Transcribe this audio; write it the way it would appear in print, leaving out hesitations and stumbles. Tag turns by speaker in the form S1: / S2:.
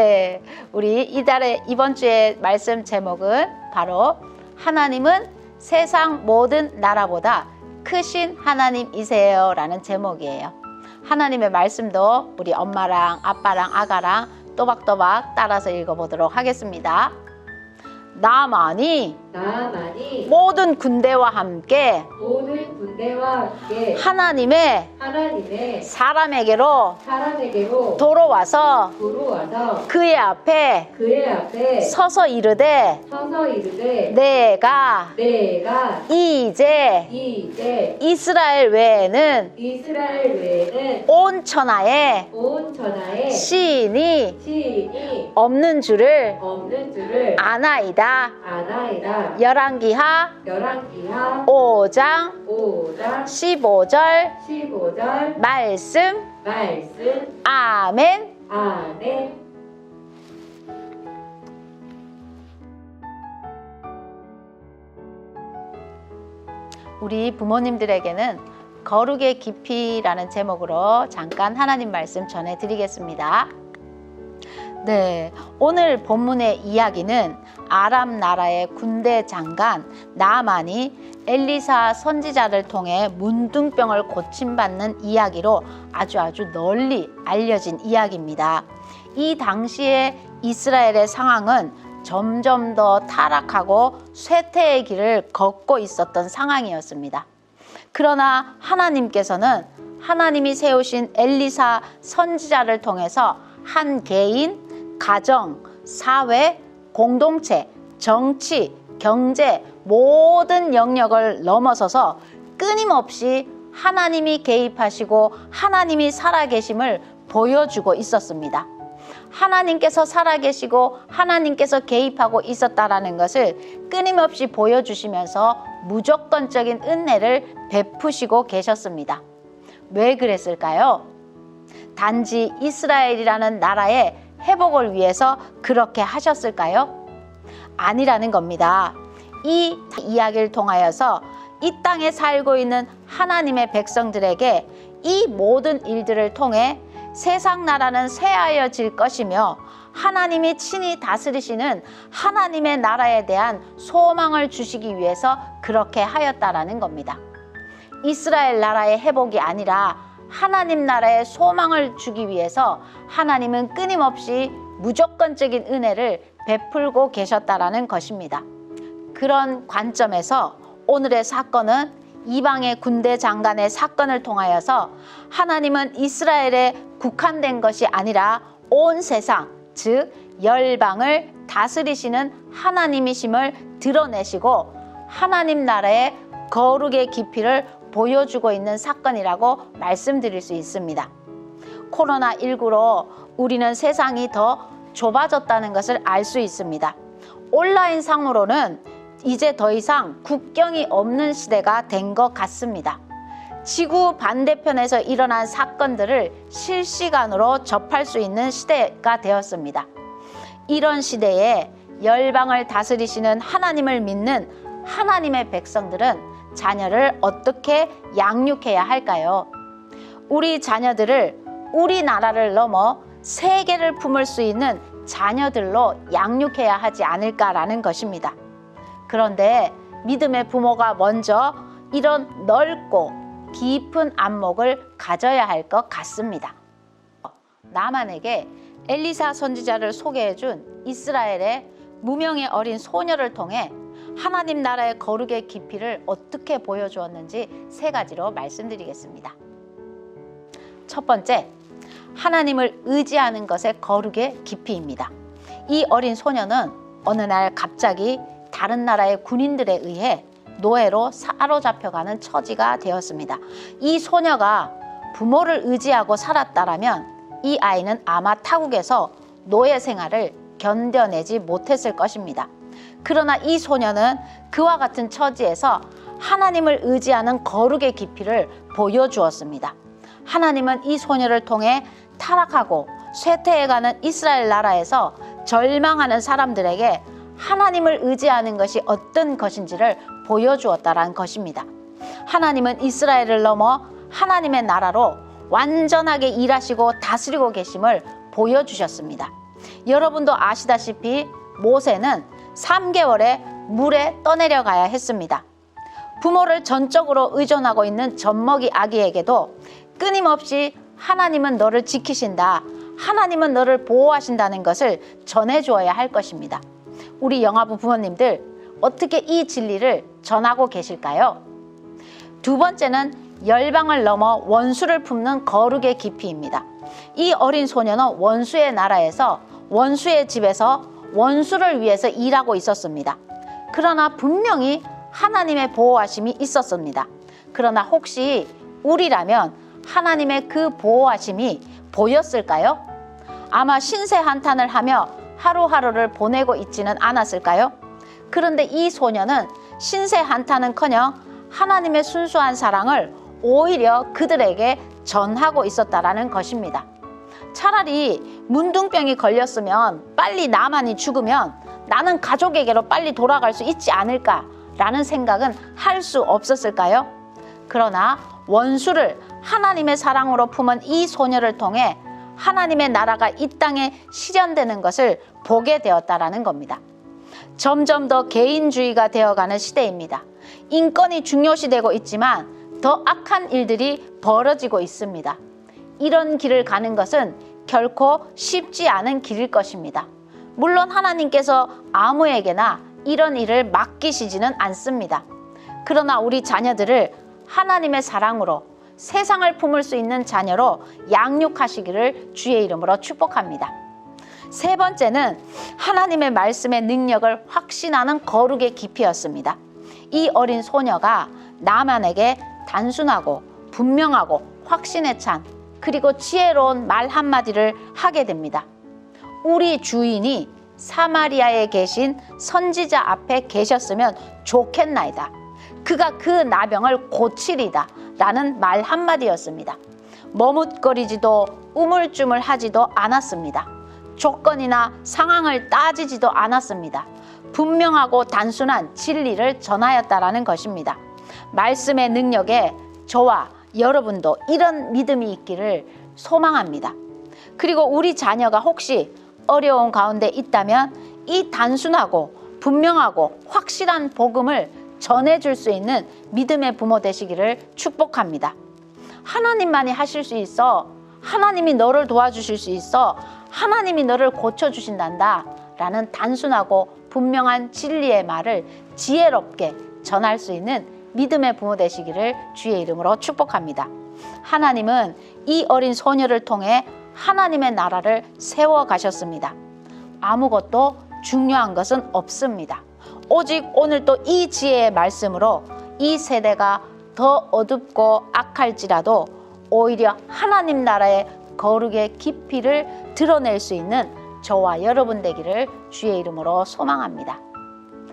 S1: 네, 우리 이번 주의 말씀 제목은 바로 하나님은 세상 모든 나라보다 크신 하나님이세요 라는 제목이에요. 하나님의 말씀도 우리 엄마랑 아빠랑 아가랑 또박또박 따라서 읽어보도록 하겠습니다. 나만이 모든 군대와 함께 하나님의 사람에게로 돌아와서 그의 앞에 서서 이르되 내가 이제 이스라엘 외에는 온 천하에 시인이 없는 줄을 아나이다. 열왕기하 5장 15절 말씀. 아멘. 우리 부모님들에게는 거룩의 깊이라는 제목으로 잠깐 하나님 말씀 전해드리겠습니다. 네, 오늘 본문의 이야기는 아람 나라의 군대 장관 나만이 엘리사 선지자를 통해 문둥병을 고침받는 이야기로 아주 널리 알려진 이야기입니다. 이 당시에 이스라엘의 상황은 점점 더 타락하고 쇠퇴의 길을 걷고 있었던 상황이었습니다. 그러나 하나님께서는 하나님이 세우신 엘리사 선지자를 통해서 한 개인, 가정, 사회, 공동체, 정치, 경제 모든 영역을 넘어서서 끊임없이 하나님이 개입하시고 하나님이 살아계심을 보여주고 있었습니다. 하나님께서 살아계시고 하나님께서 개입하고 있었다라는 것을 끊임없이 보여주시면서 무조건적인 은혜를 베푸시고 계셨습니다. 왜 그랬을까요? 단지 이스라엘이라는 나라의 회복을 위해서 그렇게 하셨을까요? 아니라는 겁니다. 이 이야기를 통하여서 이 땅에 살고 있는 하나님의 백성들에게 이 모든 일들을 통해 세상 나라는 쇠하여질 것이며 하나님이 친히 다스리시는 하나님의 나라에 대한 소망을 주시기 위해서 그렇게 하였다라는 겁니다. 이스라엘 나라의 회복이 아니라 하나님 나라의 소망을 주기 위해서 하나님은 끊임없이 무조건적인 은혜를 베풀고 계셨다라는 것입니다. 그런 관점에서 오늘의 사건은 이방의 군대 장관의 사건을 통하여서 하나님은 이스라엘에 국한된 것이 아니라 온 세상, 즉 열방을 다스리시는 하나님이심을 드러내시고 하나님 나라의 거룩의 깊이를 보여주고 있는 사건이라고 말씀드릴 수 있습니다. 코로나19로 우리는 세상이 더 좁아졌다는 것을 알 수 있습니다. 온라인 상으로는 이제 더 이상 국경이 없는 시대가 된 것 같습니다. 지구 반대편에서 일어난 사건들을 실시간으로 접할 수 있는 시대가 되었습니다. 이런 시대에 열방을 다스리시는 하나님을 믿는 하나님의 백성들은 자녀를 어떻게 양육해야 할까요? 우리 자녀들을 우리나라를 넘어 세계를 품을 수 있는 자녀들로 양육해야 하지 않을까라는 것입니다. 그런데 믿음의 부모가 먼저 이런 넓고 깊은 안목을 가져야 할 것 같습니다. 나만에게 엘리사 선지자를 소개해준 이스라엘의 무명의 어린 소녀를 통해 하나님 나라의 거룩의 깊이를 어떻게 보여주었는지 세 가지로 말씀드리겠습니다. 첫 번째, 하나님을 의지하는 것의 거룩의 깊이입니다. 이 어린 소녀는 어느 날 갑자기 다른 나라의 군인들에 의해 노예로 사로잡혀가는 처지가 되었습니다. 이 소녀가 부모를 의지하고 살았다라면 이 아이는 아마 타국에서 노예 생활을 견뎌내지 못했을 것입니다. 그러나 이 소녀는 그와 같은 처지에서 하나님을 의지하는 거룩의 깊이를 보여주었습니다. 하나님은 이 소녀를 통해 타락하고 쇠퇴해가는 이스라엘 나라에서 절망하는 사람들에게 하나님을 의지하는 것이 어떤 것인지를 보여주었다라는 것입니다. 하나님은 이스라엘을 넘어 하나님의 나라로 완전하게 일하시고 다스리고 계심을 보여주셨습니다. 여러분도 아시다시피 모세는 3개월에 물에 떠내려 가야 했습니다. 부모를 전적으로 의존하고 있는 젖먹이 아기에게도 끊임없이 하나님은 너를 지키신다, 하나님은 너를 보호하신다는 것을 전해주어야 할 것입니다. 우리 영아부 부모님들, 어떻게 이 진리를 전하고 계실까요? 두 번째는 열방을 넘어 원수를 품는 거룩의 깊이입니다. 이 어린 소녀는 원수의 나라에서, 원수의 집에서 원수를 위해서 일하고 있었습니다. 그러나 분명히 하나님의 보호하심이 있었습니다. 그러나 혹시 우리라면 하나님의 그 보호하심이 보였을까요? 아마 신세 한탄을 하며 하루하루를 보내고 있지는 않았을까요? 그런데 이 소녀는 신세 한탄은커녕 하나님의 순수한 사랑을 오히려 그들에게 전하고 있었다라는 것입니다. 차라리 문둥병이 걸렸으면 빨리 나만이 죽으면 나는 가족에게로 빨리 돌아갈 수 있지 않을까라는 생각은 할 수 없었을까요? 그러나 원수를 하나님의 사랑으로 품은 이 소녀를 통해 하나님의 나라가 이 땅에 실현되는 것을 보게 되었다라는 겁니다. 점점 더 개인주의가 되어가는 시대입니다. 인권이 중요시되고 있지만 더 악한 일들이 벌어지고 있습니다. 이런 길을 가는 것은 결코 쉽지 않은 길일 것입니다. 물론 하나님께서 아무에게나 이런 일을 맡기시지는 않습니다. 그러나 우리 자녀들을 하나님의 사랑으로 세상을 품을 수 있는 자녀로 양육하시기를 주의 이름으로 축복합니다. 세 번째는 하나님의 말씀의 능력을 확신하는 거룩의 깊이였습니다. 이 어린 소녀가 나만에게 단순하고 분명하고 확신에 찬 그리고 지혜로운 말 한마디를 하게 됩니다. 우리 주인이 사마리아에 계신 선지자 앞에 계셨으면 좋겠나이다. 그가 그 나병을 고치리다 라는 말 한마디였습니다. 머뭇거리지도 우물쭈물하지도 않았습니다. 조건이나 상황을 따지지도 않았습니다. 분명하고 단순한 진리를 전하였다라는 것입니다. 말씀의 능력에 저와 여러분도 이런 믿음이 있기를 소망합니다. 그리고 우리 자녀가 혹시 어려운 가운데 있다면 이 단순하고 분명하고 확실한 복음을 전해줄 수 있는 믿음의 부모 되시기를 축복합니다. 하나님만이 하실 수 있어, 하나님이 너를 도와주실 수 있어, 하나님이 너를 고쳐주신단다 라는 단순하고 분명한 진리의 말을 지혜롭게 전할 수 있는 믿음의 부모 되시기를 주의 이름으로 축복합니다. 하나님은 이 어린 소녀를 통해 하나님의 나라를 세워가셨습니다. 아무것도 중요한 것은 없습니다. 오직 오늘 또 이 지혜의 말씀으로 이 세대가 더 어둡고 악할지라도 오히려 하나님 나라의 거룩의 깊이를 드러낼 수 있는 저와 여러분 되기를 주의 이름으로 소망합니다.